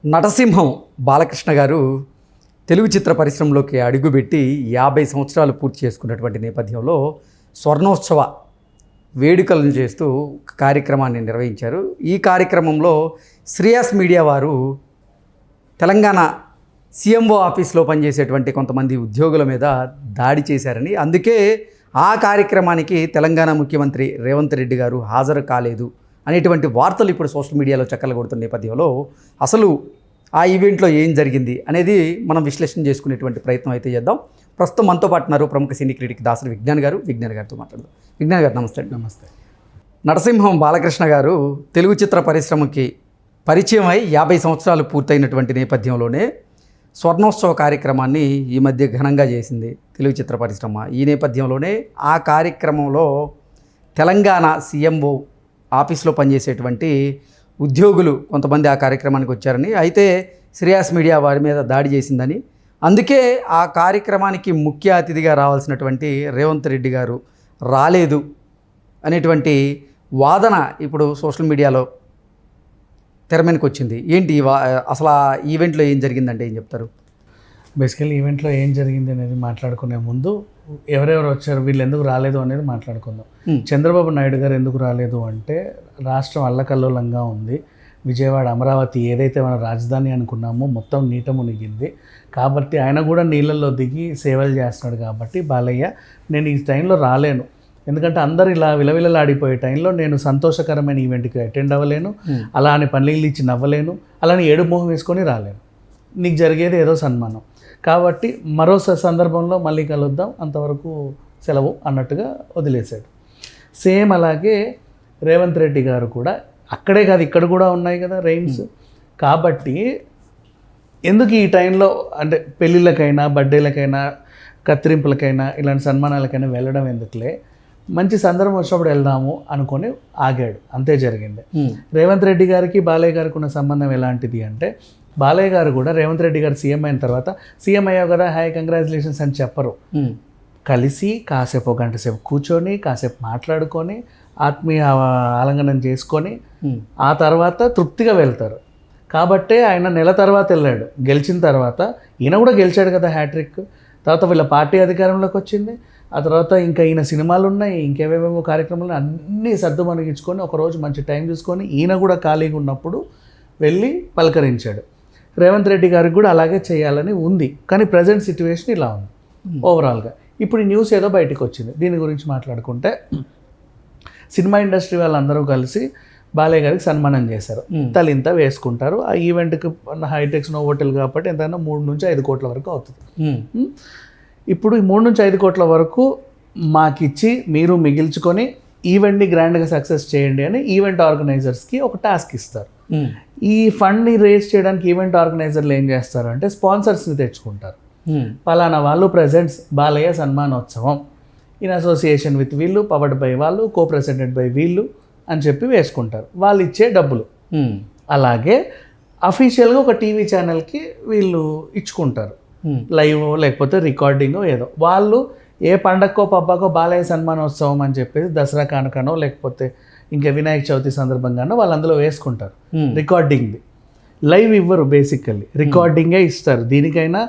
నటసింహం బాలకృష్ణ గారు తెలుగు చిత్ర పరిశ్రమలోకి అడుగుపెట్టి 50 సంవత్సరాలు పూర్తి చేసుకున్నటువంటి నేపథ్యంలో స్వర్ణోత్సవ వేడుకలను చేస్తూ ఒక కార్యక్రమాన్ని నిర్వహించారు. ఈ కార్యక్రమంలో శ్రేయస్ మీడియా వారు తెలంగాణ సీఎంఓ ఆఫీస్లో పనిచేసేటువంటి కొంతమంది ఉద్యోగుల మీద దాడి చేశారని, అందుకే ఆ కార్యక్రమానికి తెలంగాణ ముఖ్యమంత్రి రేవంత్ రెడ్డి గారు హాజరు కాలేదు అనేటువంటి వార్తలు ఇప్పుడు సోషల్ మీడియాలో చక్కర్లు కొడుతున్న నేపథ్యంలో అసలు ఆ ఈవెంట్లో ఏం జరిగింది అనేది మనం విశ్లేషణ చేసుకునేటువంటి ప్రయత్నం అయితే చేద్దాం. ప్రస్తుతం మనతో పాటు ఉన్నారు ప్రముఖ సినీ క్రిటిక్ దాసరి విజ్ఞాన్ గారితో మాట్లాడదాం. విజ్ఞాన్ గారు నమస్తే. నమస్తే. నటసింహం బాలకృష్ణ గారు తెలుగు చిత్ర పరిశ్రమకి పరిచయం అయి 50 సంవత్సరాలు పూర్తయినటువంటి నేపథ్యంలోనే స్వర్ణోత్సవ కార్యక్రమాన్ని ఈ మధ్య ఘనంగా చేసింది తెలుగు చిత్ర పరిశ్రమ. ఈ నేపథ్యంలోనే ఆ కార్యక్రమంలో తెలంగాణ సీఎంఓ ఆఫీస్లో పనిచేసేటువంటి ఉద్యోగులు కొంతమంది ఆ కార్యక్రమానికి వచ్చారని, అయితే శ్రేయస్ మీడియా వారి మీద దాడి చేసిందని, అందుకే ఆ కార్యక్రమానికి ముఖ్య అతిథిగా రావాల్సినటువంటి రేవంత్ రెడ్డి గారు రాలేదు అనేటువంటి వాదన ఇప్పుడు సోషల్ మీడియాలో తెరమీదకి వచ్చింది. ఏంటి అసలు ఆ ఈవెంట్లో ఏం జరిగిందంటే ఏం చెప్తారు? బేసికల్లీ ఈవెంట్లో ఏం జరిగింది అనేది మాట్లాడుకునే ముందు ఎవరెవరు వచ్చారు, వీళ్ళు ఎందుకు రాలేదు అనేది మాట్లాడుకుందాం. చంద్రబాబు నాయుడు గారు ఎందుకు రాలేదు అంటే, రాష్ట్రం అల్లకల్లోలంగా ఉంది. విజయవాడ, అమరావతి ఏదైతే మన రాజధాని అనుకున్నామో మొత్తం నీట మునిగింది. కాబట్టి ఆయన కూడా నీళ్ళల్లో దిగి సేవలు చేస్తున్నాడు. కాబట్టి బాలయ్య, నేను ఈ టైంలో రాలేను, ఎందుకంటే అందరు ఇలా విలవిలలాడిపోయే టైంలో నేను సంతోషకరమైన ఈవెంట్కి అటెండ్ అవ్వలేను, అలా అని పన్నీళ్ళు ఇచ్చి నవ్వలేను, అలానే ఏడు మొహం వేసుకొని రాలేను. నీకు జరిగేది ఏదో సన్మానం, కాబట్టి మరో సందర్భంలో మళ్ళీ కలుద్దాం, అంతవరకు సెలవు అన్నట్టుగా వదిలేశాడు. సేమ్ అలాగే రేవంత్ రెడ్డి గారు కూడా అక్కడే కాదు, ఇక్కడ కూడా ఉన్నాయి కదా రెయిన్స్. కాబట్టి ఎందుకు ఈ టైంలో అంటే పెళ్ళిళ్ళకైనా, బర్త్డేలకైనా, కత్తిరింపులకైనా, ఇలాంటి సన్మానాలకైనా వెళ్ళడం ఎందుకులే, మంచి సందర్భం వచ్చినప్పుడు వెళ్దాము అనుకొని ఆగాడు. అంతే జరిగింది. రేవంత్ రెడ్డి గారికి బాలయ్య గారికి ఉన్న సంబంధం ఎలాంటిది అంటే, బాలయ్య గారు కూడా రేవంత్ రెడ్డి గారు సీఎం అయిన తర్వాత సీఎం అయ్యావు కదా, హాయ్ కంగ్రాచులేషన్స్ అని చెప్పరు. కలిసి కాసేపు ఒక గంట సేపు కూర్చొని కాసేపు మాట్లాడుకొని ఆత్మీయ ఆలింగనం చేసుకొని ఆ తర్వాత తృప్తిగా వెళ్తారు. కాబట్టే ఆయన నెల తర్వాత వెళ్ళాడు. గెలిచిన తర్వాత ఈయన కూడా గెలిచాడు కదా, హ్యాట్రిక్. తర్వాత వీళ్ళ పార్టీ అధికారంలోకి వచ్చింది. ఆ తర్వాత ఇంకా ఈయన సినిమాలు ఉన్నాయి, ఇంకేవేమేమో కార్యక్రమాలు అన్నీ సర్దు మనగించుకొని ఒకరోజు మంచి టైం చూసుకొని ఈయన కూడా ఖాళీగా ఉన్నప్పుడు వెళ్ళి పలకరించాడు. రేవంత్ రెడ్డి గారికి కూడా అలాగే చేయాలని ఉంది. కానీ ప్రజెంట్ సిచ్యువేషన్ ఇలా ఉంది ఓవరాల్గా. ఇప్పుడు ఈ న్యూస్ ఏదో బయటకు వచ్చింది. దీని గురించి మాట్లాడుకుంటే, సినిమా ఇండస్ట్రీ వాళ్ళందరూ కలిసి బాలయ్య గారికి సన్మానం చేశారు. తలింత వేసుకుంటారు. ఆ ఈవెంట్కి హైటెక్స్ హోటల్ కాబట్టి ఎంతైనా 3 నుంచి 5 కోట్ల వరకు అవుతుంది. ఇప్పుడు ఈ 3 నుంచి 5 కోట్ల వరకు మాకిచ్చి మీరు మిగిల్చుకొని ఈవెంట్ని గ్రాండ్గా సక్సెస్ చేయండి అని ఈవెంట్ ఆర్గనైజర్స్కి ఒక టాస్క్ ఇస్తారు. ఈ ఫండ్ని రేజ్ చేయడానికి ఈవెంట్ ఆర్గనైజర్లు ఏం చేస్తారు అంటే, స్పాన్సర్స్ని తెచ్చుకుంటారు. పలానా వాళ్ళు ప్రెజెంట్స్ బాలయ్య సన్మానోత్సవం ఇన్ అసోసియేషన్ విత్ వీళ్ళు, పవర్డ్ బై వాళ్ళు, కో ప్రెసిడెంట్ బై వీళ్ళు అని చెప్పి వేసుకుంటారు. వాళ్ళు ఇచ్చే డబ్బులు. అలాగే అఫీషియల్గా ఒక టీవీ ఛానల్కి వీళ్ళు ఇచ్చుకుంటారు, లైవ్ లేకపోతే రికార్డింగ్ ఏదో. వాళ్ళు ఏ పండక్కో పబ్బకో బాలయ్య సన్మానోత్సవం అని చెప్పేసి దసరా కానుకనో లేకపోతే ఇంకా వినాయక చవితి సందర్భంగానో వాళ్ళు అందులో వేసుకుంటారు రికార్డింగ్ది. లైవ్ ఇవ్వరు, బేసికల్లీ రికార్డింగే ఇస్తారు. దేనికైనా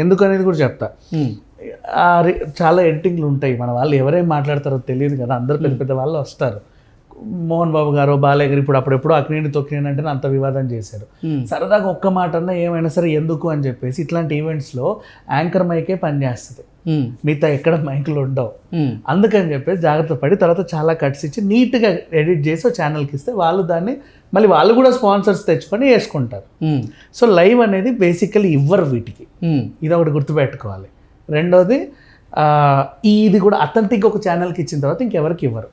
ఎందుకనేది కూడా చెప్తా. చాలా ఎడిటింగ్లు ఉంటాయి. మన వాళ్ళు ఎవరేం మాట్లాడతారో తెలియదు కదా, అందరు పెద్ద పెద్ద వాళ్ళు వస్తారు. మోహన్ బాబు గారు, బాలయ్య గారు ఇప్పుడు అప్పుడెప్పుడు అక్కినేని తొక్కినేని అంటే అంత వివాదం చేశారు. సరదాగా ఒక్క మాట అన్నా ఏమైనా సరే ఎందుకు అని చెప్పేసి ఇట్లాంటి ఈవెంట్స్లో యాంకర్ మైకే పనిచేస్తుంది, మిగతా ఎక్కడ మైకులు ఉండవు. అందుకని చెప్పేసి జాగ్రత్త పడి తర్వాత చాలా కట్స్ ఇచ్చి నీట్గా ఎడిట్ చేసి ఛానల్కి ఇస్తే వాళ్ళు దాన్ని మళ్ళీ వాళ్ళు కూడా స్పాన్సర్స్ తెచ్చుకొని వేసుకుంటారు. సో లైవ్ అనేది బేసికలీ ఇవ్వరు వీటికి, ఇది ఒకటి గుర్తుపెట్టుకోవాలి. రెండోది, ఇది కూడా అథెంటిక్ ఒక ఛానల్కి ఇచ్చిన తర్వాత ఇంకెవరికి ఇవ్వరు.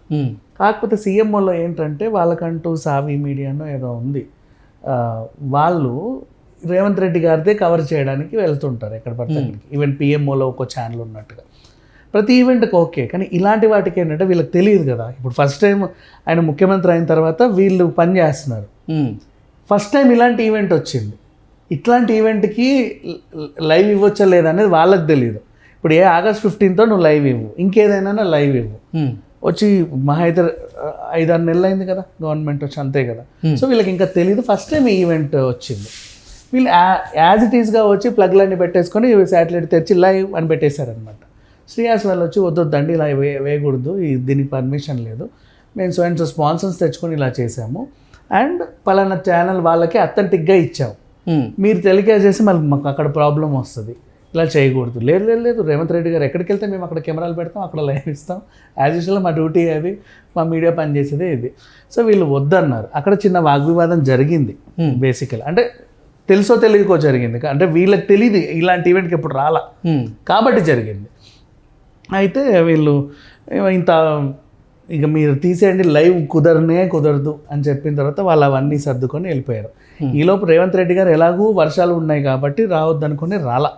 కాకపోతే సీఎంఓలో ఏంటంటే వాళ్ళకంటూ సావి మీడియానో ఏదో ఉంది, వాళ్ళు రేవంత్ రెడ్డి గారిదే కవర్ చేయడానికి వెళ్తుంటారు ఎక్కడ పడితే అక్కడికి. ఈవెన్ పిఎంఓలో ఒక ఛానల్ ఉన్నట్టుగా ప్రతి ఈవెంట్కి ఓకే. కానీ ఇలాంటి వాటికి ఏంటంటే వీళ్ళకి తెలియదు కదా. ఇప్పుడు ఫస్ట్ టైం ఆయన ముఖ్యమంత్రి అయిన తర్వాత వీళ్ళు పని చేస్తున్నారు. ఫస్ట్ టైం ఇలాంటి ఈవెంట్ వచ్చింది. ఇట్లాంటి ఈవెంట్కి లైవ్ ఇవ్వచ్చా లేదా అనేది వాళ్ళకి తెలియదు. ఇప్పుడు August 15th నువ్వు లైవ్ ఇవ్వు, ఇంకేదైనా లైవ్ ఇవ్వు. వచ్చి మహా అయితే 5-6 నెలలు అయింది కదా గవర్నమెంట్ వచ్చి, అంతే కదా. సో వీళ్ళకి ఇంకా తెలియదు, ఫస్ట్ టైం ఈవెంట్ వచ్చింది. వీళ్ళు యాజ్ ఇట్ ఈస్గా వచ్చి ప్లగ్లన్నీ పెట్టేసుకొని శాటిలైట్ తెచ్చి లైవ్ అని పెట్టేశారనమాట. శ్రీయాస్ వాళ్ళు వచ్చి వద్దొద్దండి ఇలా వేయకూడదు, దీనికి పర్మిషన్ లేదు, మేము సో అండ్ సో స్పాన్సర్స్ తెచ్చుకొని ఇలా చేసాము అండ్ పలానా ఛానల్ వాళ్ళకి అథెంటిక్గా ఇచ్చాము, మీరు టెలికాస్ట్ చేసి మళ్ళీ మాకు అక్కడ ప్రాబ్లం వస్తుంది, ఇలా చేయకూడదు. లేదు రేవంత్ రెడ్డి గారు ఎక్కడికి వెళ్తే మేము అక్కడ కెమెరాలు పెడతాం, అక్కడ లైవ్ ఇస్తాం, యాజ్ యూజువల్ మా డ్యూటీ అది, మా మీడియా పని చేసేదే ఇది. సో వీళ్ళు వద్దన్నారు. అక్కడ చిన్న వాగ్వివాదం జరిగింది బేసికల్, అంటే తెలుసో తెలియకో జరిగింది, అంటే వీళ్ళకి తెలియదు ఇలాంటి ఈవెంట్కి ఎప్పుడు రాలా కాబట్టి జరిగింది. అయితే వీళ్ళు ఇంత ఇక మీరు తీసేయండి, లైవ్ కుదరదు అని చెప్పిన తర్వాత వాళ్ళు అవన్నీ సర్దుకొని వెళ్ళిపోయారు. ఈలోపు రేవంత్ రెడ్డి గారు ఎలాగూ వర్షాలు ఉన్నాయి కాబట్టి రావద్దు అనుకుని రాలా.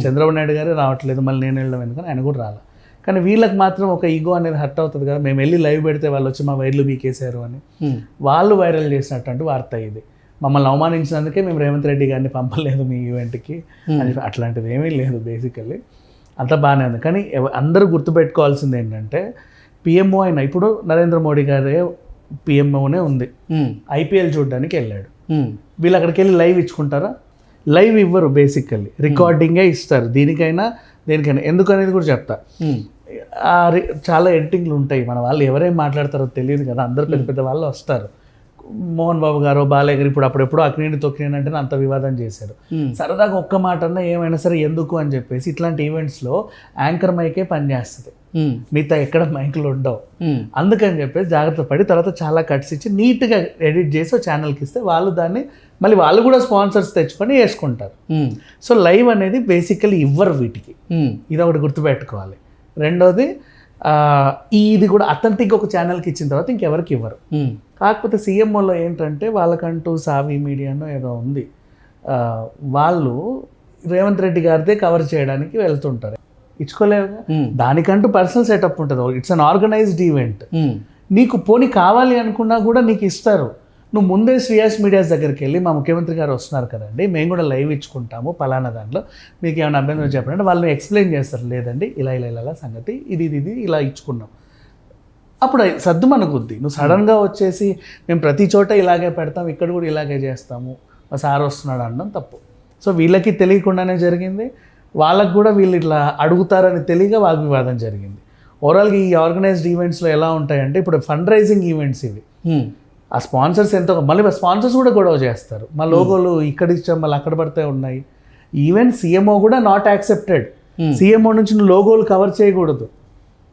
చంద్రబాబు నాయుడు గారే రావట్లేదు, మళ్ళీ నేను వెళ్ళడం ఎందుకని ఆయన కూడా రాలా. కానీ వీళ్ళకి మాత్రం ఒక ఈగో అనేది హర్ట్ అవుతుంది కదా, మేము వెళ్ళి లైవ్ పెడితే వాళ్ళు వచ్చి మా వైర్లు బీకేశారు అని వాళ్ళు వైరల్ చేసినటువంటి వార్త ఇది. మమ్మల్ని అవమానించినందుకే మేము రేవంత్ రెడ్డి గారిని పంపలేదు మీ ఈవెంట్కి అని. అట్లాంటిది ఏమీ లేదు బేసికల్లీ, అంత బాగానే ఉంది. కానీ అందరూ గుర్తుపెట్టుకోవాల్సింది ఏంటంటే పిఎంఓ అయినా ఇప్పుడు నరేంద్ర మోడీ గారే పిఎంఓనే ఉంది, ఐపీఎల్ చూడడానికి వెళ్ళాడు. వీళ్ళు అక్కడికి వెళ్ళి లైవ్ ఇచ్చుకుంటారా? లైవ్ ఇవ్వరు, బేసికల్లీ రికార్డింగే ఇస్తారు. దేనికైనా ఎందుకనేది కూడా చెప్తా. చాలా ఎడిటింగ్లు ఉంటాయి, మన వాళ్ళు ఎవరేం మాట్లాడతారో తెలియదు కదా, అందరు పెద్ద పెద్ద వాళ్ళు వస్తారు. మోహన్ బాబు గారు, బాలయ్య గారు ఇప్పుడు అప్పుడెప్పుడు అక్కినేని తొక్కినేని అంటే అంత వివాదం చేశారు. సరదాగా ఒక్క మాట అన్నా ఏమైనా సరే ఎందుకు అని చెప్పేసి ఇట్లాంటి ఈవెంట్స్లో యాంకర్ మైకే పనిచేస్తుంది, మిగతా ఎక్కడ మైకులు ఉండవు. అందుకని చెప్పేసి జాగ్రత్త పడి తర్వాత చాలా కట్స్ ఇచ్చి నీట్గా ఎడిట్ చేసి ఛానల్కి ఇస్తే వాళ్ళు దాన్ని మళ్ళీ వాళ్ళు కూడా స్పాన్సర్స్ తెచ్చుకొని వేసుకుంటారు. సో లైవ్ అనేది బేసికలీ ఇవ్వరు వీటికి, ఇది ఒకటి గుర్తుపెట్టుకోవాలి. రెండోది ఇది కూడా అథెంటిక్ ఒక ఛానల్కి ఇచ్చిన తర్వాత ఇంకెవరికి ఇవ్వరు. కాకపోతే సీఎంఓలో ఏంటంటే వాళ్ళకంటూ సావి మీడియానో ఏదో ఉంది, వాళ్ళు రేవంత్ రెడ్డి గారిదే కవర్ చేయడానికి వెళ్తుంటారు, ఇచ్చుకోలేవు. దానికంటూ పర్సనల్ సెటప్ ఉంటుంది, ఇట్స్ అన్ ఆర్గనైజ్డ్ ఈవెంట్. నీకు పోనీ కావాలి అనుకున్నా కూడా నీకు ఇస్తారు. నువ్వు ముందే శ్రీయాస్ మీడియాస్ దగ్గరికి వెళ్ళి మా ముఖ్యమంత్రి గారు వస్తున్నారు కదండి, మేము కూడా లైవ్ ఇచ్చుకుంటాము పలానా దాంట్లో, మీకు ఏమైనా అభ్యంతరం చెప్పండి, వాళ్ళు ఎక్స్ప్లెయిన్ చేస్తారు. లేదండి ఇలా సంగతి ఇది ఇలా ఇచ్చుకున్నాం, అప్పుడు సర్దు మనకుద్ది. నువ్వు సడన్గా వచ్చేసి మేము ప్రతి చోట ఇలాగే పెడతాం, ఇక్కడ కూడా ఇలాగే చేస్తాము, మా సార్ వస్తున్నాడు అనడం తప్పు. సో వీళ్ళకి తెలియకుండానే జరిగింది, వాళ్ళకు కూడా వీళ్ళు ఇట్లా అడుగుతారని తెలియక వాగ్వివాదం జరిగింది. ఓవరాల్గా ఈ ఆర్గనైజ్డ్ ఈవెంట్స్లో ఎలా ఉంటాయంటే ఇప్పుడు ఫండ్ రైజింగ్ ఈవెంట్స్ ఇవి, ఆ స్పాన్సర్స్ ఎంతో మళ్ళీ స్పాన్సర్స్ కూడా గొడవ చేస్తారు, మా లోగోలు ఇక్కడ ఇచ్చాం మళ్ళీ అక్కడ పడితే ఉన్నాయి. ఈవెన్ సీఎంఓ కూడా నాట్ యాక్సెప్టెడ్. సీఎంఓ నుంచి నువ్వు లోగోలు కవర్ చేయకూడదు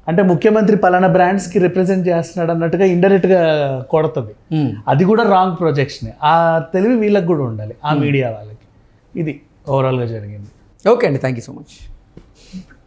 అంటే ముఖ్యమంత్రి పలానా బ్రాండ్స్కి రిప్రజెంట్ చేస్తున్నాడు అన్నట్టుగా ఇండైరెక్ట్గా కొడుతుంది. అది కూడా రాంగ్ ప్రొజెక్షన్. ఆ తెలివి వీళ్ళకి కూడా ఉండాలి, ఆ మీడియా వాళ్ళకి. ఇది ఓవరాల్గా జరిగింది. ఓకే అండి, థ్యాంక్ యూ సో మచ్.